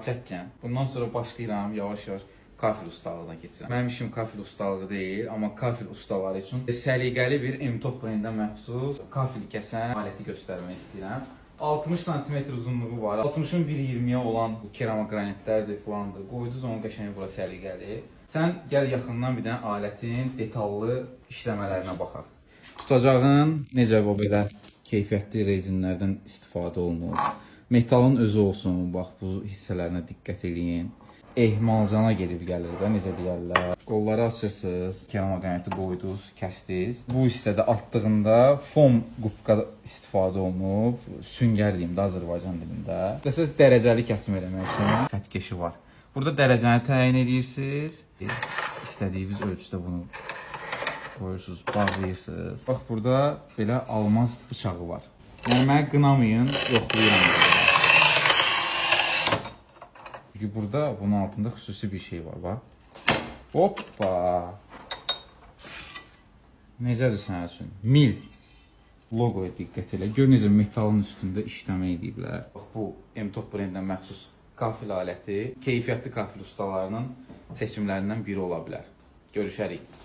çəkkən. Bundan sonra başlayıram yavaş-yavaş kafel ustalığına keçirəm. Mənim işim kafel ustalığı deyil, amma kafel ustaları üçün səliqəli bir M-Top brendinə məxsus kafel kəsən aləti göstərmək istəyirəm. 60 sm uzunluğu var. 60-ın 1.20-yə olan bu keramogranitlərdir falandır. Qoydunuz onu qəşəng bura səliqəli. Sən gəl yaxından bir dənə alətin detallı işləmələrinə baxaq. Tutacağın necə belə keyfiyyətli rezinlərdən istifadə olunur. Metalın özü olsun, bax bu hissələrinə diqqət edin. Ehmalcana gedib gəlir də, necə deyərlər. Qolları açırsınız, keramograniti qoydunuz, kəsdiniz. Bu hissədə artdığında foam qubqa istifadə olunub, süngər deyim də Azərbaycan dilində. Dəsəz dərəcəli kəsim eləmək üçün xətkeşi var. Burada dərəcəni təyin edirsiniz. İstədiyiniz ölçüdə bunu qoyursunuz, bağlayırsınız. Bax burada belə almaz bıçağı var. Yəni məni qınamayın, yoxlayıram. Çünki burada bunun altında xüsusi bir şey var, bax. Hoppa! Necədir sənin üçün? Mil logoya diqqət elə. Gör necə metalın üstündə işləmə ediblər. Bax bu M-Top brendinə məxsus kafel aləti keyfiyyətli kafel ustalarının seçimlərindən biri ola bilər. Görüşərik.